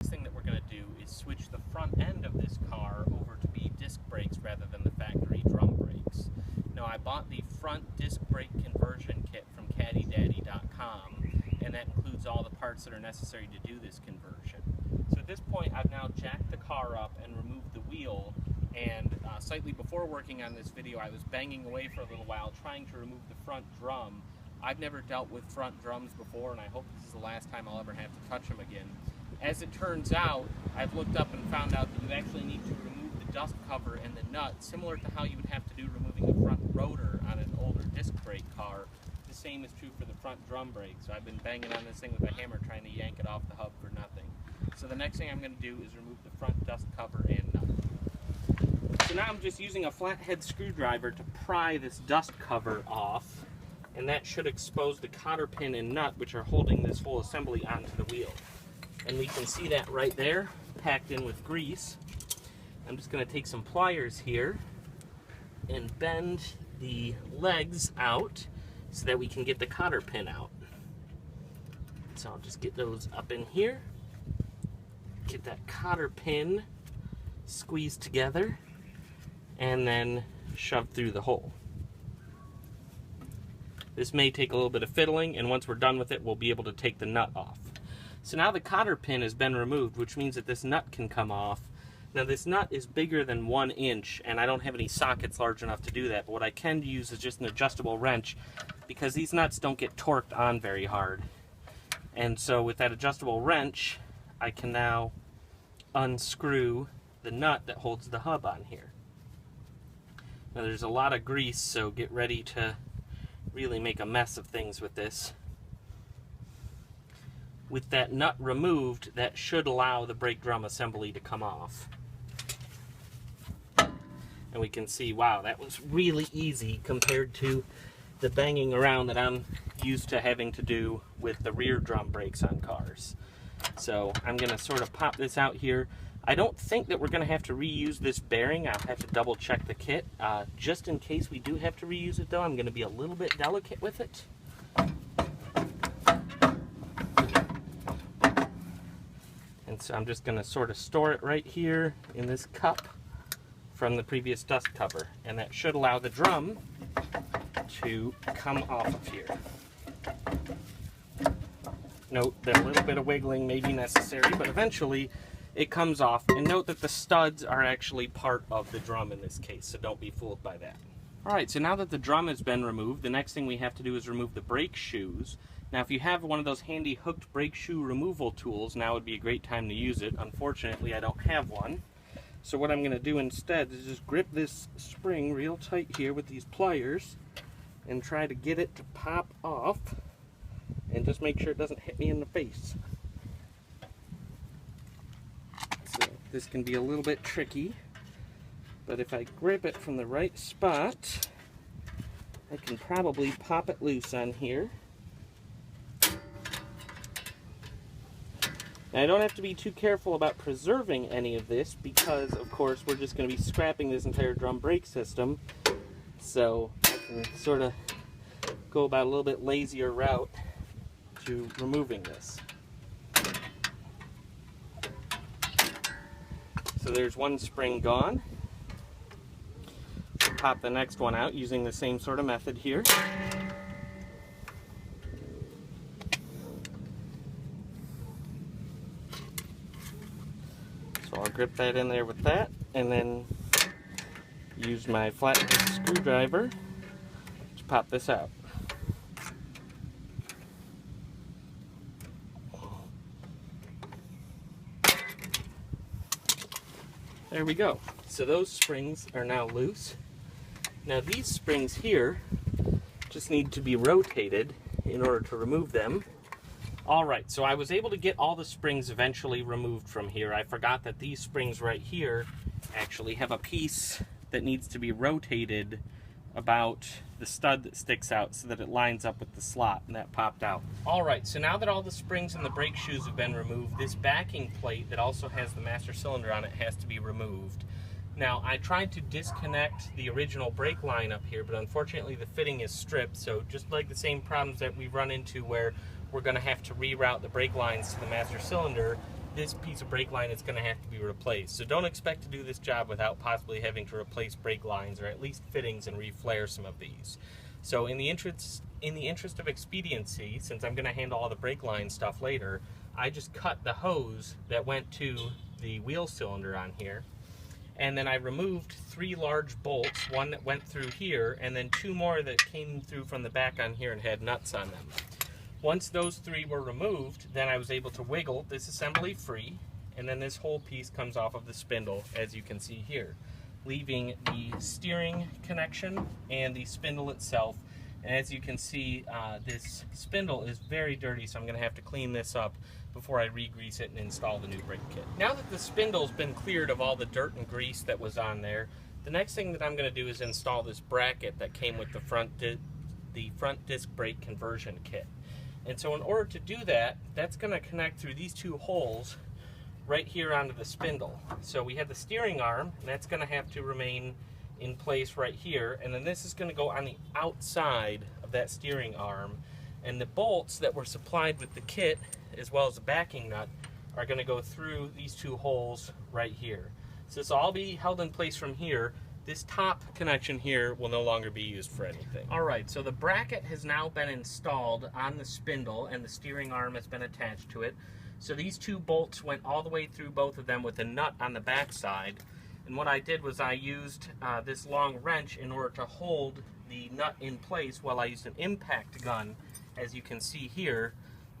next thing that we're going to do is switch the front end of this car over to be disc brakes rather than the factory drum brakes. Now, I bought the front disc brake conversion kit from CaddyDaddy.com, and that includes all the parts that are necessary to do this conversion. So at this point, I've now jacked the car up and removed the wheel, and slightly before working on this video, I was banging away for a little while trying to remove the front drum. I've never dealt with front drums before, and I hope this is the last time I'll ever have to touch them again. As it turns out, I've looked up and found out that you actually need to remove the dust cover and the nut, similar to how you would have to do removing the front rotor on an older disc brake car. The same is true for the front drum brake, so I've been banging on this thing with a hammer trying to yank it off the hub for nothing. So the next thing I'm going to do is remove the front dust cover and nut. So now I'm just using a flathead screwdriver to pry this dust cover off, and that should expose the cotter pin and nut which are holding this whole assembly onto the wheel. And we can see that right there, packed in with grease. I'm just going to take some pliers here and bend the legs out so that we can get the cotter pin out. So I'll just get those up in here, get that cotter pin squeezed together, and then shoved through the hole. This may take a little bit of fiddling, and once we're done with it, we'll be able to take the nut off. So now the cotter pin has been removed, which means that this nut can come off. Now this nut is bigger than 1 inch, and I don't have any sockets large enough to do that, but what I can use is just an adjustable wrench, because these nuts don't get torqued on very hard. And so with that adjustable wrench, I can now unscrew the nut that holds the hub on here. Now there's a lot of grease, so get ready to really make a mess of things with this. With that nut removed, that should allow the brake drum assembly to come off. And we can see, wow, that was really easy compared to the banging around that I'm used to having to do with the rear drum brakes on cars. So I'm going to sort of pop this out here. I don't think that we're going to have to reuse this bearing. I'll have to double check the kit. Just in case we do have to reuse it though, I'm going to be a little bit delicate with it. And so I'm just going to sort of store it right here in this cup from the previous dust cover. And that should allow the drum to come off of here. Note that a little bit of wiggling may be necessary, but eventually it comes off. And note that the studs are actually part of the drum in this case, so don't be fooled by that. Alright, so now that the drum has been removed, the next thing we have to do is remove the brake shoes. Now if you have one of those handy hooked brake shoe removal tools, now would be a great time to use it. Unfortunately, I don't have one. So what I'm going to do instead is just grip this spring real tight here with these pliers and try to get it to pop off, and just make sure it doesn't hit me in the face. So this can be a little bit tricky, but if I grip it from the right spot, I can probably pop it loose on here. Now I don't have to be too careful about preserving any of this because, of course, we're just going to be scrapping this entire drum brake system. So I can sort of go about a little bit lazier route to removing this. So there's one spring gone. Pop the next one out using the same sort of method here. So I'll grip that in there with that, and then use my flathead screwdriver to pop this out. There we go. So those springs are now loose. Now these springs here just need to be rotated in order to remove them. Alright, so I was able to get all the springs eventually removed from here. I forgot that these springs right here actually have a piece that needs to be rotated about the stud that sticks out so that it lines up with the slot, and that popped out. Alright, so now that all the springs and the brake shoes have been removed, this backing plate that also has the master cylinder on it has to be removed. Now, I tried to disconnect the original brake line up here, but unfortunately the fitting is stripped, so just like the same problems that we've run into where we're going to have to reroute the brake lines to the master cylinder, this piece of brake line is going to have to be replaced. So don't expect to do this job without possibly having to replace brake lines, or at least fittings, and reflare some of these. So in the interest of expediency, since I'm going to handle all the brake line stuff later, I just cut the hose that went to the wheel cylinder on here, and then I removed 3 large bolts, one that went through here, and then 2 more that came through from the back on here and had nuts on them. Once those 3 were removed, then I was able to wiggle this assembly free, and then this whole piece comes off of the spindle, as you can see here, leaving the steering connection and the spindle itself. And as you can see, this spindle is very dirty, so I'm going to have to clean this up before I re-grease it and install the new brake kit. Now that the spindle's been cleared of all the dirt and grease that was on there, the next thing that I'm going to do is install this bracket that came with the front disc brake conversion kit. And so in order to do that, that's going to connect through these 2 holes right here onto the spindle. So we have the steering arm, and that's going to have to remain in place right here, and then this is going to go on the outside of that steering arm, and the bolts that were supplied with the kit, as well as the backing nut, are going to go through these 2 holes right here. So this will all be held in place from here. This top connection here will no longer be used for anything. Alright, so the bracket has now been installed on the spindle, and the steering arm has been attached to it. So these 2 bolts went all the way through both of them with a nut on the back side. And what I did was I used this long wrench in order to hold the nut in place, while I used an impact gun, as you can see here,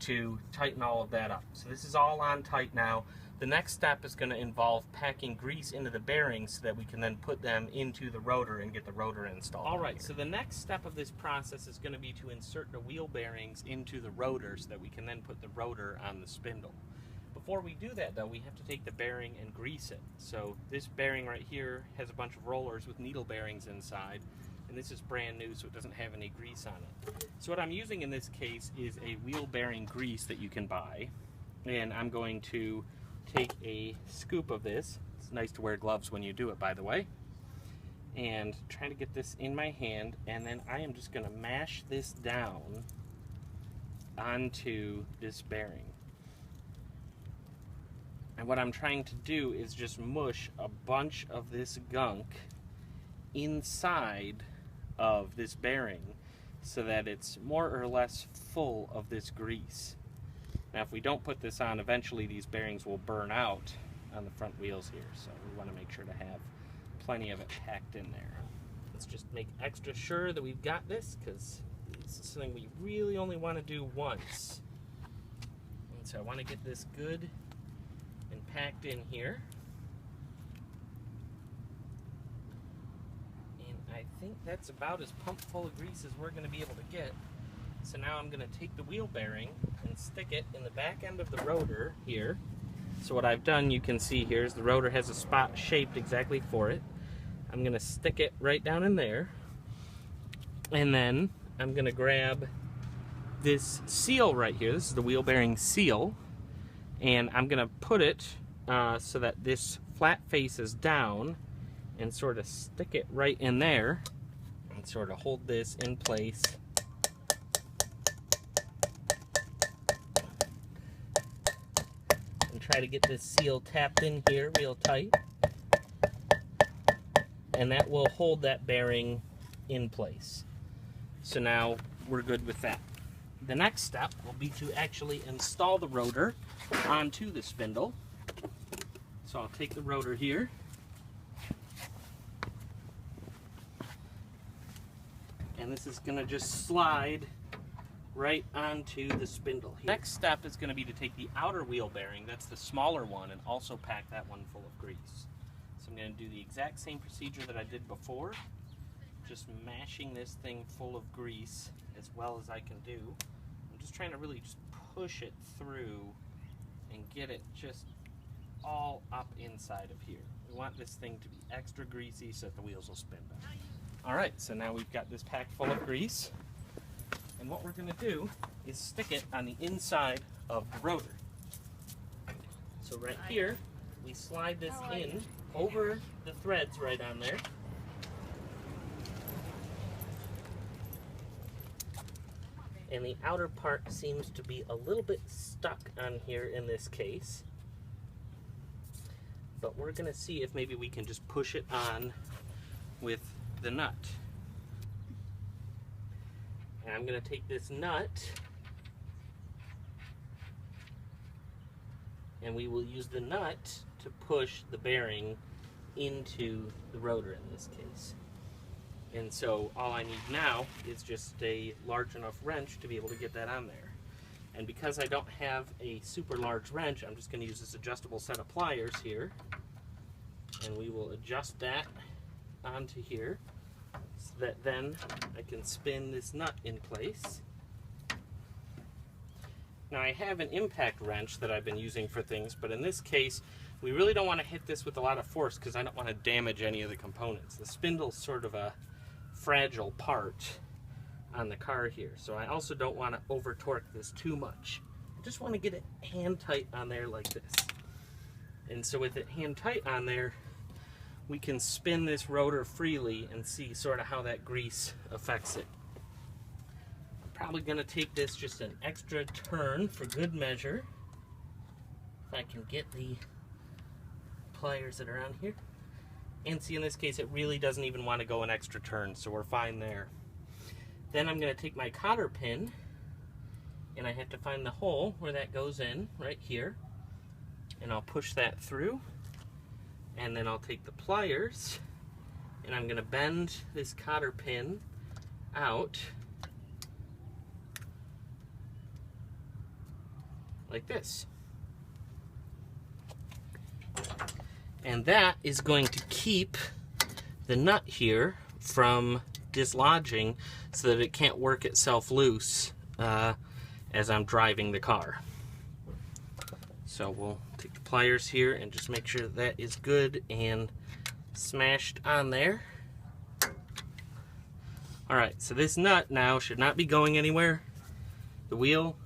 to tighten all of that up. So this is all on tight now. The next step is going to involve packing grease into the bearings so that we can then put them into the rotor and get the rotor installed. Alright, so the next step of this process is going to be to insert the wheel bearings into the rotor so that we can then put the rotor on the spindle. Before we do that, though, we have to take the bearing and grease it. So this bearing right here has a bunch of rollers with needle bearings inside, and this is brand new, so it doesn't have any grease on it. So what I'm using in this case is a wheel bearing grease that you can buy, and I'm going to take a scoop of this. It's nice to wear gloves when you do it, by the way, and try to get this in my hand, and then I am just going to mash this down onto this bearing. And what I'm trying to do is just mush a bunch of this gunk inside of this bearing so that it's more or less full of this grease. Now if we don't put this on, eventually these bearings will burn out on the front wheels here, so we want to make sure to have plenty of it packed in there. Let's just make extra sure that we've got this, because it's something we really only want to do once. And so I want to get this good and packed in here. And I think that's about as pumped full of grease as we're going to be able to get. So now I'm going to take the wheel bearing and stick it in the back end of the rotor here. So what I've done, you can see here, is the rotor has a spot shaped exactly for it. I'm going to stick it right down in there. And then I'm going to grab this seal right here. This is the wheel bearing seal. And I'm going to put it so that this flat face is down, and sort of stick it right in there and sort of hold this in place. And try to get this seal tapped in here real tight. And that will hold that bearing in place. So now we're good with that. The next step will be to actually install the rotor onto the spindle. So I'll take the rotor here, and this is going to just slide right onto the spindle here. Next step is going to be to take the outer wheel bearing, that's the smaller one, and also pack that one full of grease. So I'm going to do the exact same procedure that I did before, just mashing this thing full of grease as well as I can do. I'm just trying to really just push it through and get it just all up inside of here. We want this thing to be extra greasy so that the wheels will spin better. Alright, so now we've got this packed full of grease, and what we're going to do is stick it on the inside of the rotor. So right here, we slide this in over the threads right on there. And the outer part seems to be a little bit stuck on here in this case. but we're going to see if maybe we can just push it on with the nut. And I'm going to take this nut and we will use the nut to push the bearing into the rotor in this case. And so all I need now is just a large enough wrench to be able to get that on there. And because I don't have a super large wrench, I'm just going to use this adjustable set of pliers here. And we will adjust that onto here so that then I can spin this nut in place. Now I have an impact wrench that I've been using for things, but in this case we really don't want to hit this with a lot of force because I don't want to damage any of the components. The spindle's sort of a fragile part on the car here, so I also don't want to over torque this too much. I just want to get it hand tight on there like this. And so with it hand tight on there, we can spin this rotor freely and see sort of how that grease affects it. I'm probably going to take this just an extra turn for good measure. If I can get the pliers that are on here. And see, in this case it really doesn't even want to go an extra turn, so we're fine there. Then I'm going to take my cotter pin and I have to find the hole where that goes in right here, and I'll push that through, and then I'll take the pliers and I'm going to bend this cotter pin out like this. And that is going to keep the nut here from dislodging so that it can't work itself loose as I'm driving the car. So we'll take the pliers here and just make sure that is good and smashed on there. Alright, so this nut now should not be going anywhere. The wheel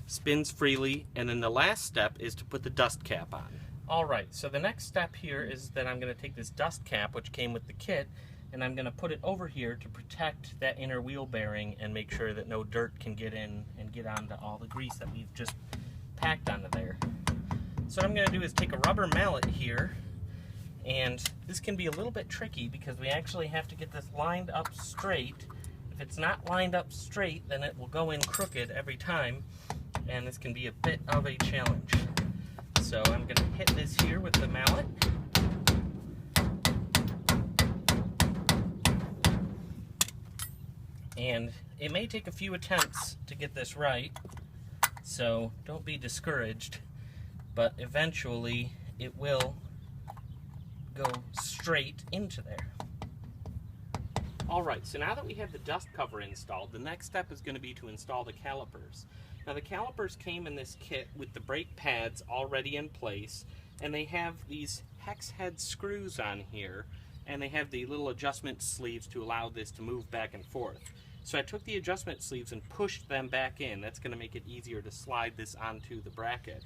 spins freely, and then the last step is to put the dust cap on. Alright, so the next step here is that I'm going to take this dust cap, which came with the kit, and I'm going to put it over here to protect that inner wheel bearing and make sure that no dirt can get in and get onto all the grease that we've just packed onto there. So what I'm going to do is take a rubber mallet here, and this can be a little bit tricky because we actually have to get this lined up straight. If it's not lined up straight, then it will go in crooked every time, and this can be a bit of a challenge. So I'm going to hit this here with the mallet. And it may take a few attempts to get this right, so don't be discouraged, but eventually it will go straight into there. Alright, so now that we have the dust cover installed, the next step is going to be to install the calipers. Now the calipers came in this kit with the brake pads already in place, and they have these hex head screws on here, and they have the little adjustment sleeves to allow this to move back and forth. So I took the adjustment sleeves and pushed them back in. That's going to make it easier to slide this onto the bracket.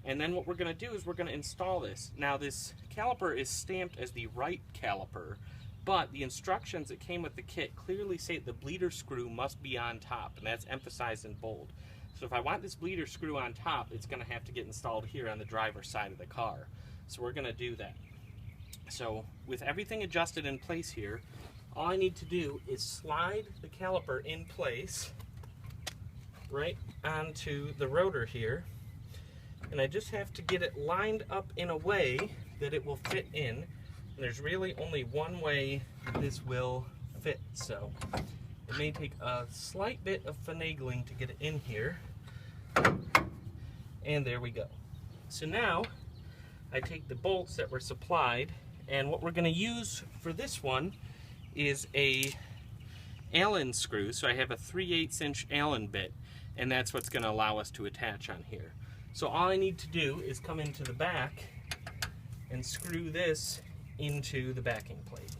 And then what we're going to do is we're going to install this. Now this caliper is stamped as the right caliper, but the instructions that came with the kit clearly say the bleeder screw must be on top, and that's emphasized in bold. So if I want this bleeder screw on top, it's going to have to get installed here on the driver's side of the car. So we're going to do that. So with everything adjusted in place here, all I need to do is slide the caliper in place right onto the rotor here, and I just have to get it lined up in a way that it will fit in. And there's really only one way that this will fit, so it may take a slight bit of finagling to get it in here. And there we go. So now I take the bolts that were supplied, and what we're going to use for this one is a Allen screw. So I have a 3/8 inch Allen bit, and that's what's going to allow us to attach on here. So all I need to do is come into the back and screw this into the backing plate.